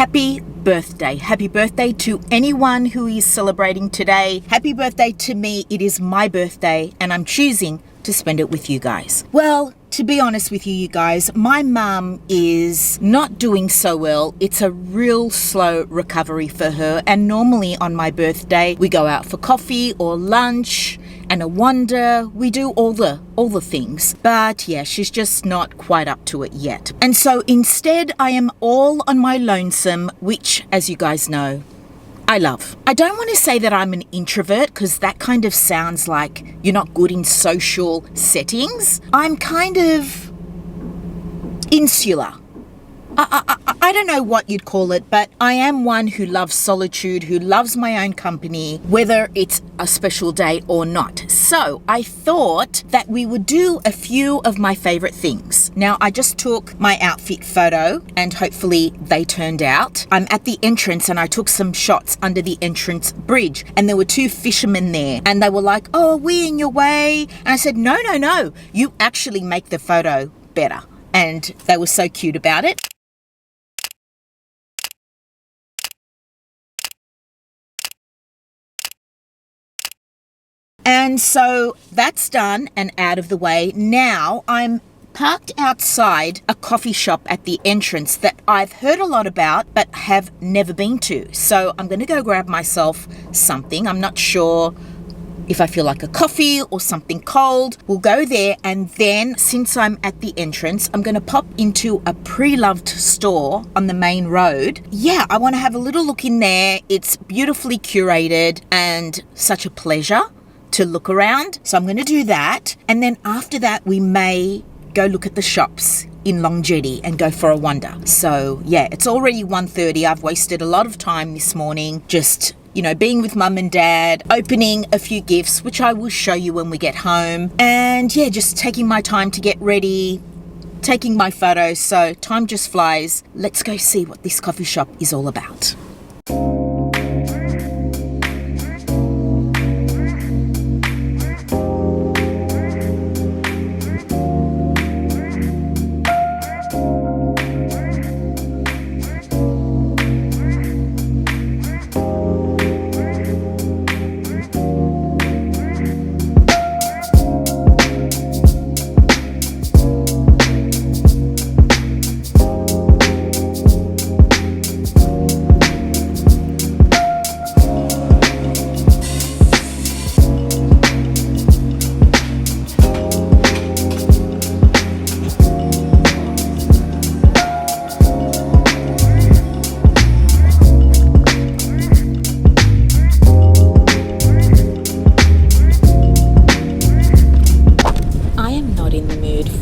Happy birthday. Happy birthday to anyone who is celebrating today. Happy birthday to me. It is my birthday and I'm choosing to spend it with you guys. Well, to be honest with you guys, my mum is not doing so well. It's a real slow recovery for her. And normally on my birthday, we go out for coffee or lunch and a wander. We do all the things. But yeah, she's just not quite up to it yet. And so instead, I am all on my lonesome, which, as you guys know, I love. I don't want to say that I'm an introvert because that kind of sounds like you're not good in social settings. I'm kind of insular. I don't know what you'd call it, but I am one who loves solitude, who loves my own company, whether it's a special day or not. So I thought that we would do a few of my favorite things. Now, I just took my outfit photo and hopefully they turned out. I'm at the entrance and I took some shots under the entrance bridge and there were two fishermen there and they were like, "Oh, are we in your way?" And I said, no, you actually make the photo better. And they were so cute about it. And so that's done and out of the way. Now I'm parked outside a coffee shop at the entrance that I've heard a lot about but have never been to. So I'm going to go grab myself something. I'm not sure if I feel like a coffee or something cold. We'll go there, and then since I'm at the entrance, I'm going to pop into a pre-loved store on the main road. Yeah, I want to have a little look in there. It's beautifully curated and such a pleasure to look around. So I'm going to do that. And then after that, we may go look at the shops in Long Jetty and go for a wander. So yeah, it's already 1:30. I've wasted a lot of time this morning just, being with mum and dad, opening a few gifts, which I will show you when we get home. And yeah, just taking my time to get ready, taking my photos. So time just flies. Let's go see what this coffee shop is all about.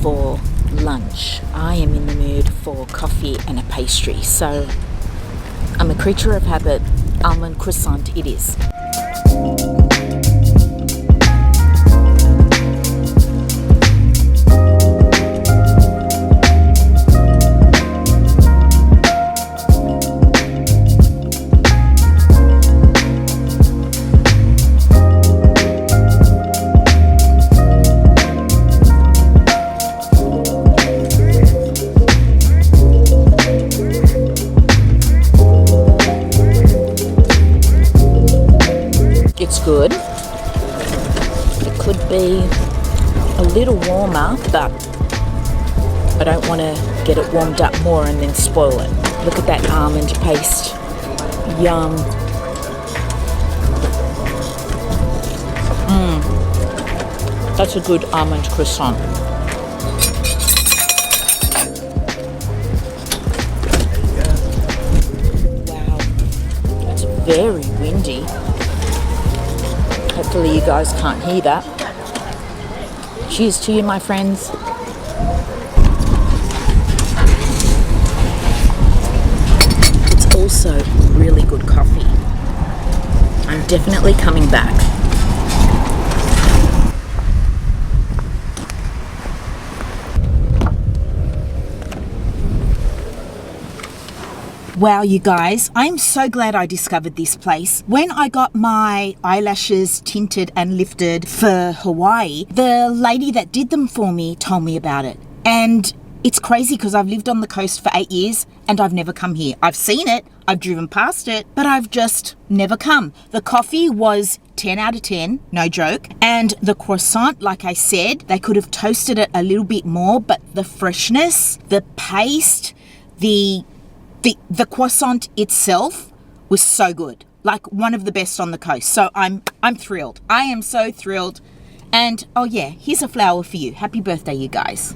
For lunch, I am in the mood for coffee and a pastry. So I'm a creature of habit. Almond croissant it is. Good. It could be a little warmer, but I don't want to get it warmed up more and then spoil it. Look at that almond paste. Yum. That's a good almond croissant. Wow. It's very windy. Hopefully you guys can't hear that. Cheers to you, my friends. It's also really good coffee. I'm definitely coming back. Wow, you guys, I'm so glad I discovered this place. When I got my eyelashes tinted and lifted for Hawaii, the lady that did them for me told me about it. And It's crazy because I've lived on the coast for 8 years and I've never come here. I've seen it, I've driven past it, but I've just never come. The coffee was 10 out of 10, no joke. And the croissant, like I said, they could have toasted it a little bit more, but the freshness, the paste, the croissant itself was so good. Like one of the best on the coast. So I'm thrilled. I am so thrilled. And oh yeah, here's a flower for you. Happy birthday, you guys.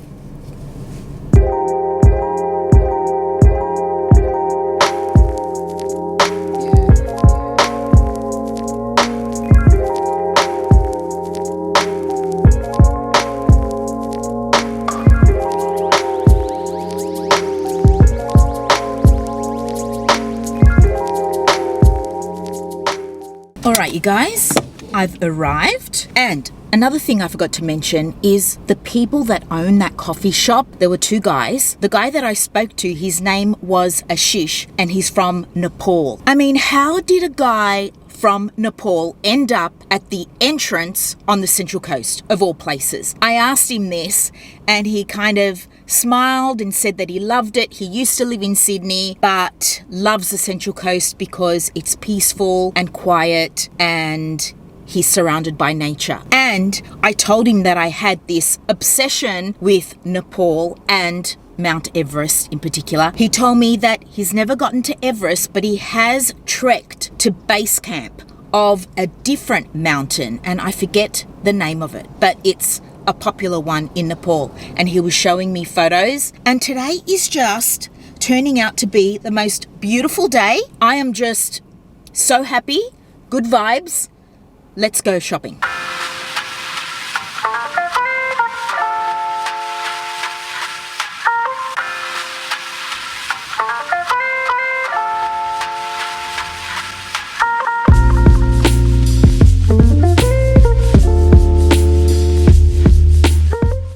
Alright, you guys, I've arrived. And another thing I forgot to mention is the people that own that coffee shop. There were 2 guys. The guy that I spoke to, his name was Ashish, and he's from Nepal. I mean, how did a guy from Nepal end up at the entrance on the Central Coast, of all places? I asked him this, and he kind of smiled and said that he loved it. He used to live in Sydney, but loves the Central Coast because it's peaceful and quiet and he's surrounded by nature. And I told him that I had this obsession with Nepal and Mount Everest in particular. He told me that he's never gotten to Everest, but he has trekked to base camp of a different mountain, and I forget the name of it, but it's a popular one in Nepal. And he was showing me photos, and today is just turning out to be the most beautiful day. I am just so happy. Good vibes. Let's go shopping.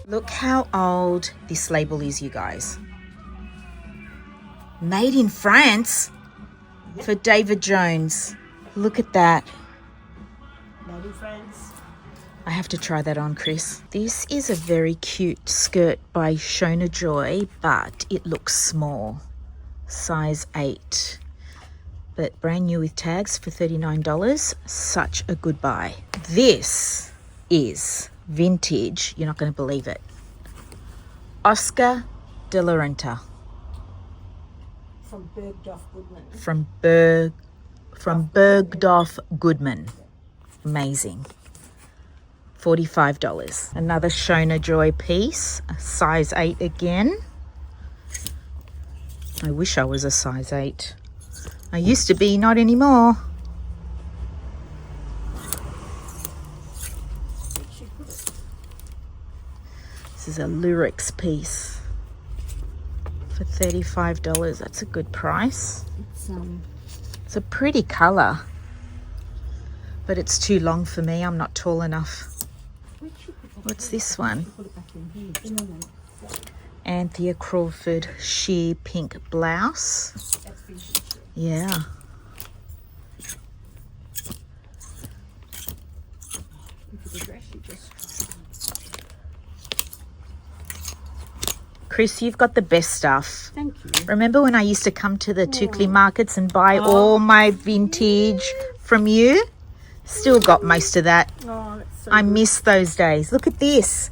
Look how old this label is, you guys. Made in France for David Jones. Look at that. Made in France. I have to try that on, Chris. This is a very cute skirt by Shona Joy, but it looks small. Size 8. But brand new with tags for $39. Such a good buy. This is vintage. You're not going to believe it. Oscar de la Renta. From Bergdorf Goodman. From Bergdorf Goodman. Amazing. $45. Another Shona Joy piece. A size 8 again. I wish I was a size 8. I used to be, not anymore. This is a Lyrics piece for $35. That's a good price. It's a pretty colour, but it's too long for me. I'm not tall enough. What's this one? Anthea Crawford sheer pink blouse. Yeah. Chris, you've got the best stuff. Thank you. Tukli when I used to come to the Tukli markets and buy all my vintage from you? Still got most of that. Oh, that's so I good. miss those days. Look at this.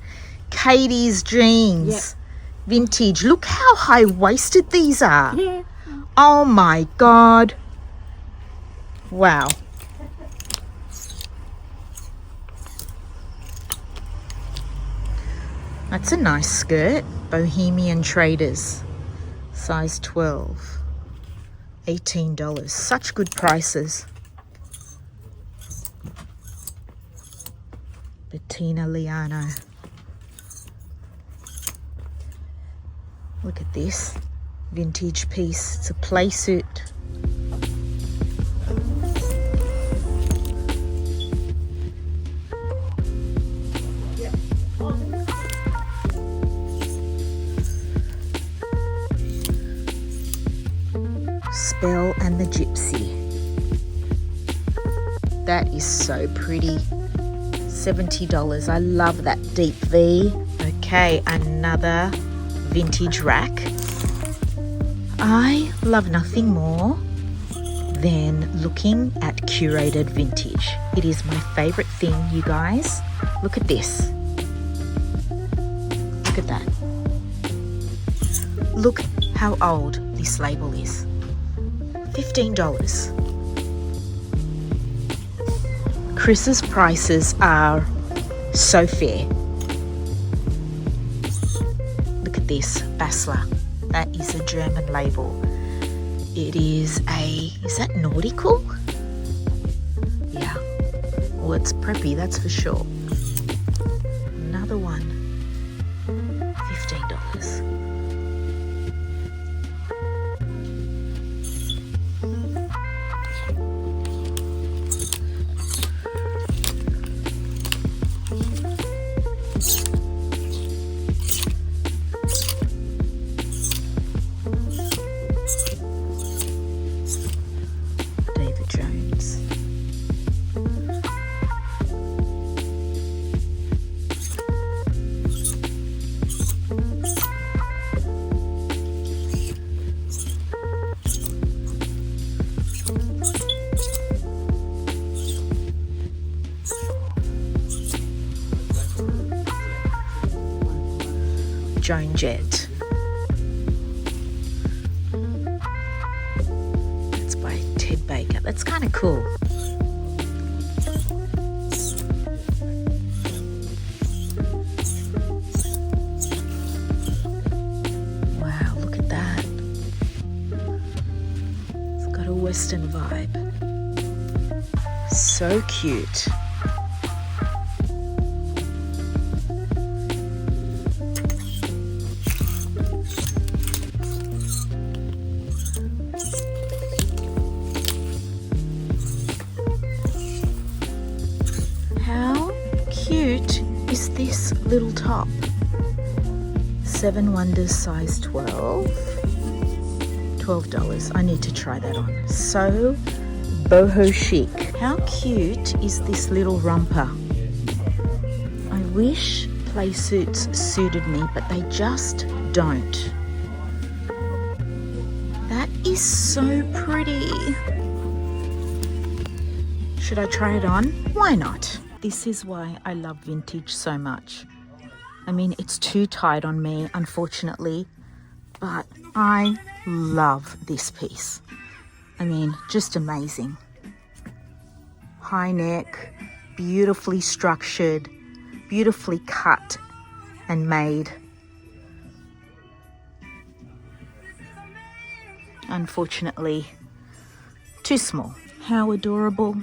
Katie's jeans. Yep. Vintage. Look how high-waisted these are. Yeah. Oh my God. Wow. That's a nice skirt. Bohemian Traders. Size 12. $18. Such good prices. Bettina Liano. Look at this. Vintage piece. It's a play suit. Spell and the Gypsy. That is so pretty. $70. I love that deep V. Okay, another vintage rack. I love nothing more than looking at curated vintage. It is my favorite thing, you guys. Look at this. Look at that. Look how old this label is. $15. Chris's prices are so fair. Look at this, Basler. That is a German label. It is that nautical? Yeah. Well, it's preppy, that's for sure. Another one, $15. Joan Jett. It's by Ted Baker. That's kind of cool. Wow, look at that. It's got a Western vibe. So cute. How cute is this little top? 7 Wonders size 12. $12. I need to try that on. So boho chic. How cute is this little romper? I wish play suits suited me, but they just don't. That is so pretty. Should I try it on? Why not? This is why I love vintage so much. I mean, it's too tight on me, unfortunately, but I love this piece. I mean, just amazing. High neck, beautifully structured, beautifully cut and made. Unfortunately, too small. How adorable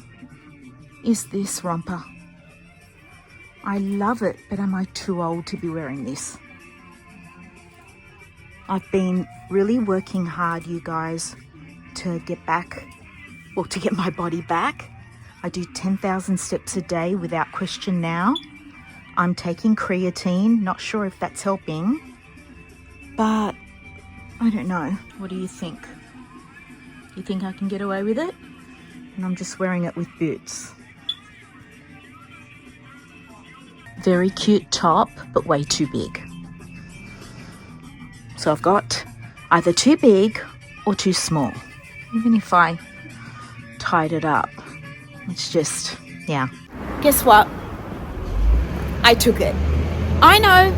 is this romper? I love it, but am I too old to be wearing this? I've been really working hard, you guys, to get back, well, to get my body back. I do 10,000 steps a day without question now. I'm taking creatine, not sure if that's helping, but I don't know. What do you think? You think I can get away with it? And I'm just wearing it with boots. Very cute top, but way too big. So I've got either too big or too small. Even if I tied it up, it's just, yeah. Guess what? I took it. I know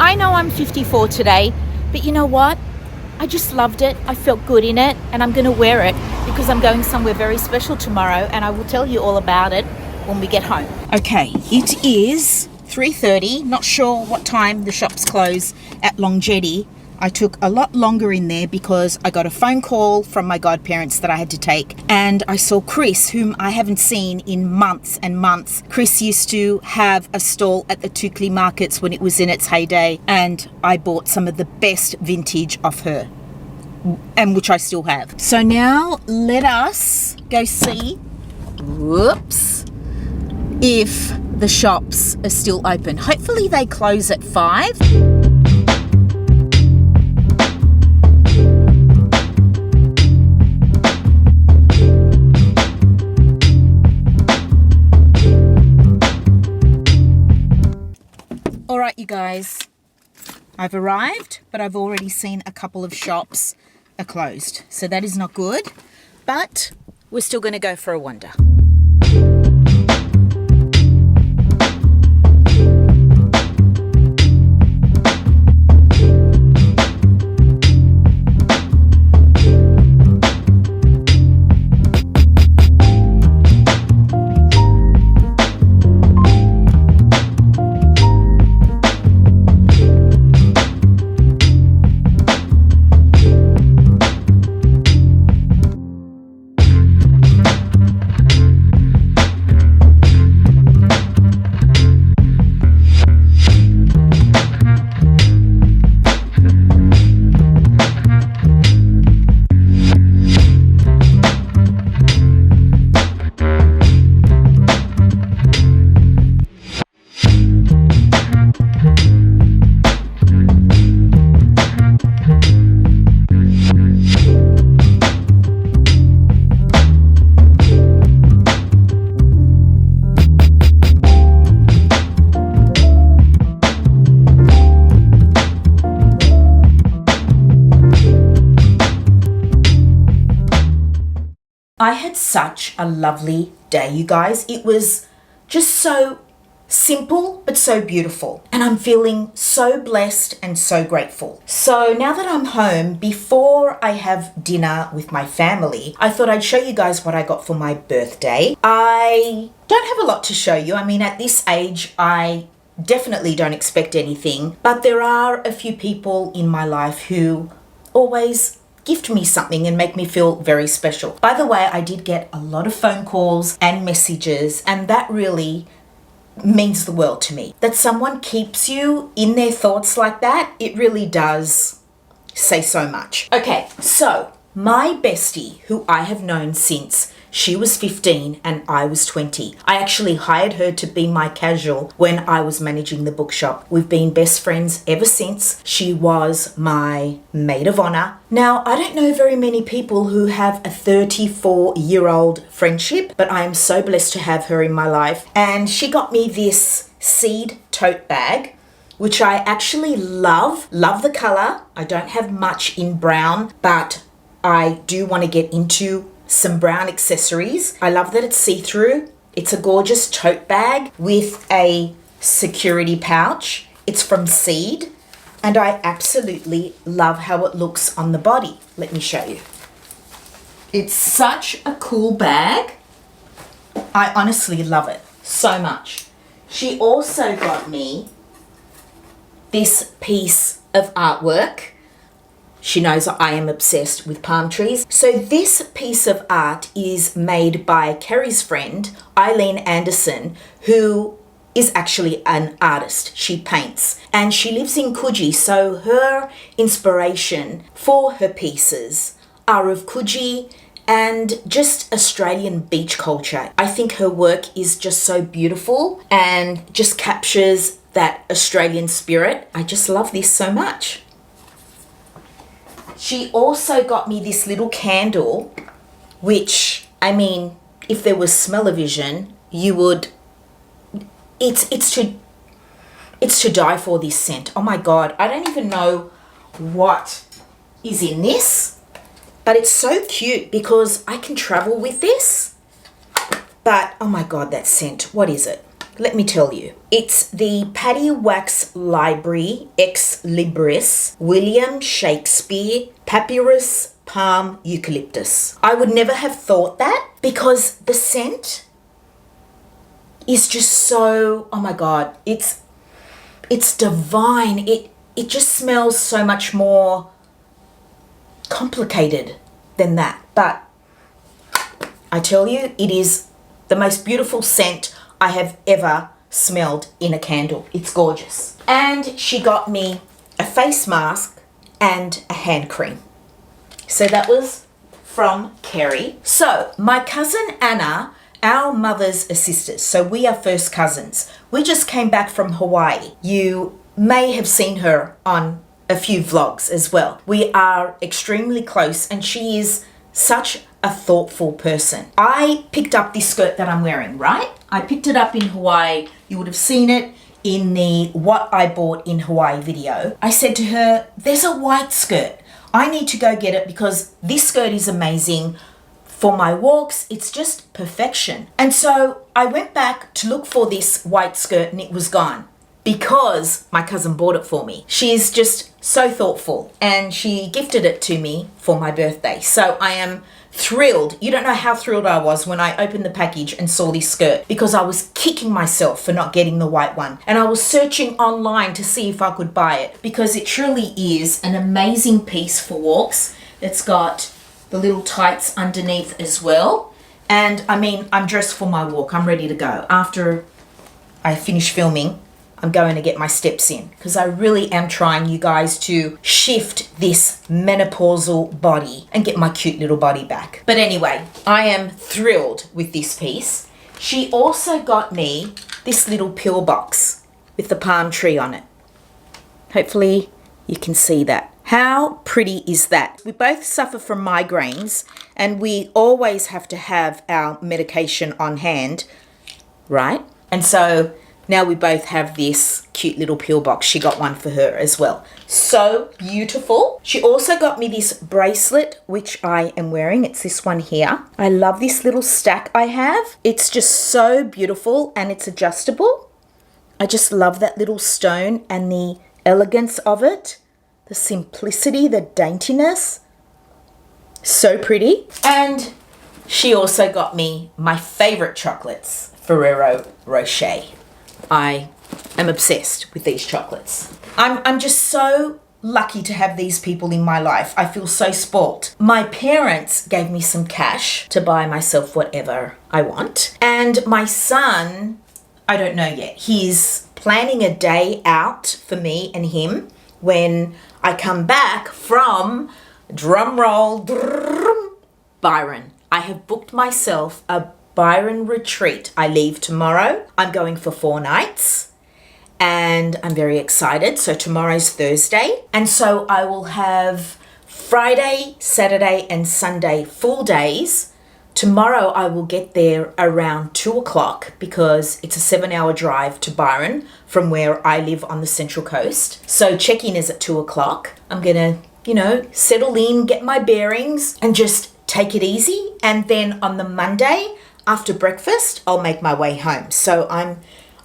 I'm 54 today, but you know what? I just loved it. I felt good in it, and I'm going to wear it because I'm going somewhere very special tomorrow, and I will tell you all about it when we get home. Okay, it is 3:30. Not sure what time the shops close at Long Jetty. I took a lot longer in there because I got a phone call from my godparents that I had to take, and I saw Chris, whom I haven't seen in months and months. Chris used to have a stall at the Tukli markets when it was in its heyday, and I bought some of the best vintage off her, and which I still have. So now let us go see, if the shops are still open. Hopefully they close at 5. All right, you guys, I've arrived, but I've already seen a couple of shops are closed. So that is not good, but we're still going to go for a wander. I had such a lovely day, you guys. It was just so simple, but so beautiful. And I'm feeling so blessed and so grateful. So now that I'm home, before I have dinner with my family, I thought I'd show you guys what I got for my birthday. I don't have a lot to show you. I mean, at this age, I definitely don't expect anything, but there are a few people in my life who always gift me something and make me feel very special. By the way, I did get a lot of phone calls and messages, and that really means the world to me. That someone keeps you in their thoughts like that, it really does say so much. Okay, so my bestie, who I have known since she was 15 and I was 20. I actually hired her to be my casual when I was managing the bookshop. We've been best friends ever since. She was my maid of honor. Now, I don't know very many people who have a 34-year-old friendship, but I am so blessed to have her in my life. And she got me this seed tote bag, which I actually love. Love the color. I don't have much in brown, but I do want to get into some brown accessories. I love that it's see-through. It's a gorgeous tote bag with a security pouch. It's from Seed, and I absolutely love how it looks on the body. Let me show you. It's such a cool bag. I honestly love it so much. She also got me this piece of artwork. She knows I am obsessed with palm trees. So this piece of art is made by Kerry's friend, Eileen Anderson, who is actually an artist. She paints and she lives in Coogee. So her inspiration for her pieces are of Coogee and just Australian beach culture. I think her work is just so beautiful and just captures that Australian spirit. I just love this so much. She also got me this little candle, which, I mean, if there was smell-o-vision, you would, it's to die for, this scent. Oh my God, I don't even know what is in this, but it's so cute because I can travel with this. But, oh my God, that scent, what is it? Let me tell you. It's the Paddy Wax Library Ex Libris William Shakespeare Papyrus Palm Eucalyptus. I would never have thought that because the scent is just so, oh my God, it's divine. It just smells so much more complicated than that. But I tell you, it is the most beautiful scent I have ever smelled in a candle. It's gorgeous. And she got me a face mask and a hand cream. So that was from Kerry. So my cousin Anna, our mothers are sisters, so we are first cousins. We just came back from Hawaii. You may have seen her on a few vlogs as well. We are extremely close and she is such a thoughtful person. I picked up this skirt that I'm wearing, right? I picked it up in Hawaii. You would have seen it in the what I bought in Hawaii video, I said to her, there's a white skirt. I need to go get it because this skirt is amazing. For my walks, it's just perfection. And so I went back to look for this white skirt and it was gone because my cousin bought it for me. She's just so thoughtful and she gifted it to me for my birthday. So I am thrilled. You don't know how thrilled I was when I opened the package and saw this skirt because I was kicking myself for not getting the white one. And I was searching online to see if I could buy it because it truly is an amazing piece for walks. It's got the little tights underneath as well. And I mean, I'm dressed for my walk. I'm ready to go. After I finish filming, I'm going to get my steps in because I really am trying, you guys, to shift this menopausal body and get my cute little body back. But anyway, I am thrilled with this piece. She also got me this little pill box with the palm tree on it. Hopefully you can see that. How pretty is that? We both suffer from migraines and we always have to have our medication on hand, right? And so now we both have this cute little pill box. She got one for her as well. So beautiful. She also got me this bracelet, which I am wearing. It's this one here. I love this little stack I have. It's just so beautiful and it's adjustable. I just love that little stone and the elegance of it. The simplicity, the daintiness. So pretty. And she also got me my favorite chocolates, Ferrero Rocher. I am obsessed with these chocolates. I'm just so lucky to have these people in my life. I feel so spoilt. My parents gave me some cash to buy myself whatever I want. And my son, I don't know yet. He's planning a day out for me and him when I come back from, drum roll, Byron. I have booked myself a Byron retreat. I leave tomorrow. I'm going for 4 nights and I'm very excited. So tomorrow's Thursday. And so I will have Friday, Saturday and Sunday full days. Tomorrow I will get there around 2 o'clock because it's a 7-hour drive to Byron from where I live on the Central Coast. So check-in is at 2 o'clock. I'm gonna, settle in, get my bearings and just take it easy. And then on the Monday, after breakfast, I'll make my way home. So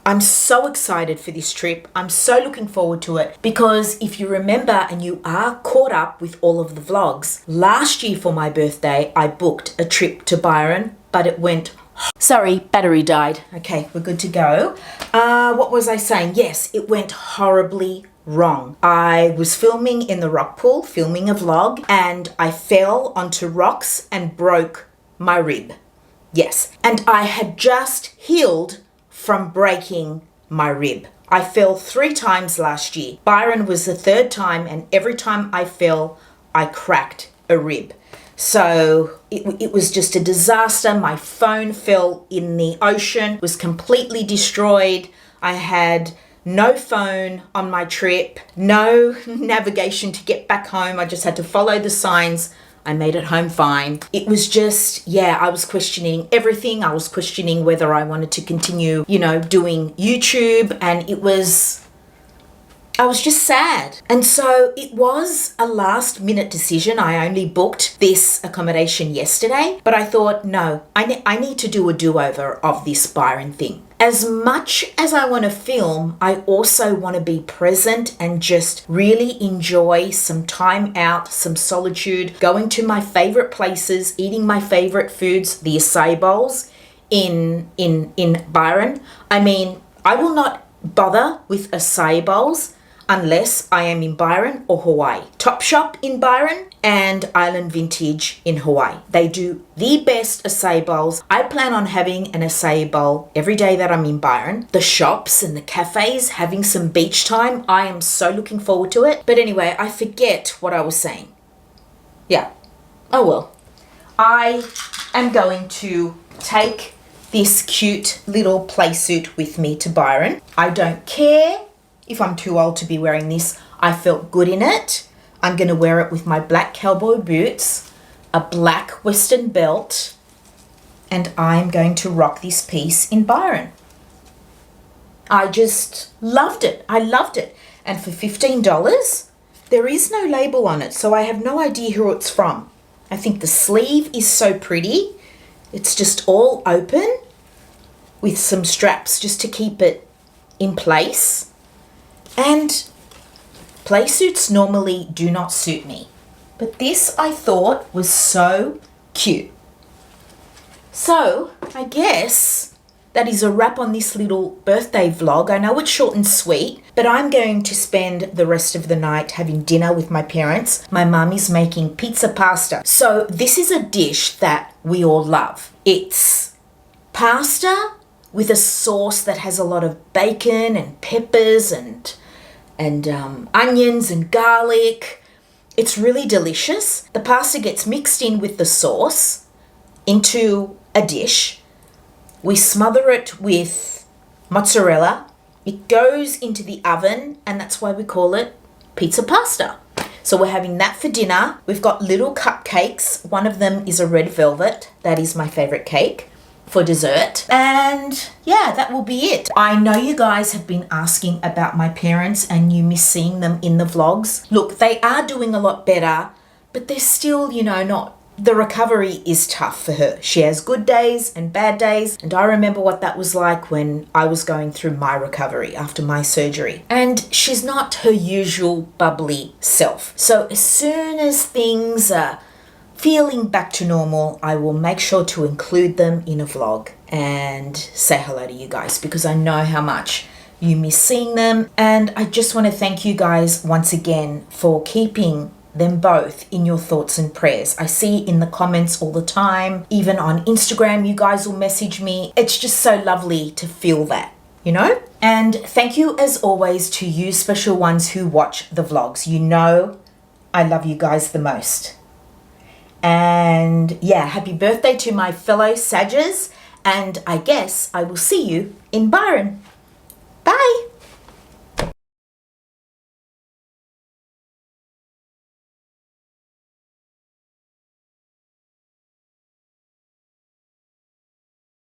I'm so excited for this trip. I'm so looking forward to it because if you remember and you are caught up with all of the vlogs, last year for my birthday, I booked a trip to Byron, but it went, sorry, battery died. Okay, we're good to go. What was I saying? Yes, it went horribly wrong. I was filming in the rock pool, filming a vlog, and I fell onto rocks and broke my rib. Yes, and I had just healed from breaking my rib. I fell 3 times last year. Byron was the 3rd time, and every time I fell, I cracked a rib. So it was just a disaster. My phone fell in the ocean, was completely destroyed. I had no phone on my trip, no navigation to get back home. I just had to follow the signs. I made it home fine. It was just, I was questioning everything. I was questioning whether I wanted to continue, doing YouTube. And I was just sad. And so it was a last minute decision. I only booked this accommodation yesterday, but I thought, no, I need to do a do-over of this Byron thing. As much as I want to film, I also want to be present and just really enjoy some time out, some solitude, going to my favorite places, eating my favorite foods, the acai bowls in Byron. I mean, I will not bother with acai bowls unless I am in Byron or Hawaii. Topshop in Byron and Island Vintage in Hawaii. They do the best acai bowls. I plan on having an acai bowl every day that I'm in Byron. The shops and the cafes, having some beach time. I am so looking forward to it. But anyway, I forget what I was saying. Yeah. Oh well. I am going to take this cute little play suit with me to Byron. I don't care if I'm too old to be wearing this. I felt good in it. I'm going to wear it with my black cowboy boots, a black Western belt, and I'm going to rock this piece in Byron. I just loved it. I loved it. And for $15, there is no label on it, so I have no idea who it's from. I think the sleeve is so pretty. It's just all open with some straps just to keep it in place. And play suits normally do not suit me, but this I thought was so cute. So I guess that is a wrap on this little birthday vlog. I know it's short and sweet, but I'm going to spend the rest of the night having dinner with my parents. My mum is making pizza pasta. So this is a dish that we all love. It's pasta with a sauce that has a lot of bacon and peppers and onions and garlic. It's really delicious. The pasta gets mixed in with the sauce into a dish. We smother it with mozzarella. It goes into the oven, and that's why we call it pizza pasta. So we're having that for dinner. We've got little cupcakes. One of them is a red velvet. That is my favorite cake for dessert. And yeah, that will be it. I know you guys have been asking about my parents and you miss seeing them in the vlogs. Look, they are doing a lot better, but they're still, not. The recovery is tough for her. She has good days and bad days, and I remember what that was like when I was going through my recovery after my surgery. And she's not her usual bubbly self. So as soon as things are feeling back to normal, I will make sure to include them in a vlog and say hello to you guys, because I know how much you miss seeing them. And I just want to thank you guys once again for keeping them both in your thoughts and prayers. I see in the comments all the time, even on Instagram, you guys will message me. It's just so lovely to feel that, And thank you as always to you special ones who watch the vlogs. I love you guys the most. And yeah, happy birthday to my fellow Saggers, and I guess I will see you in Byron.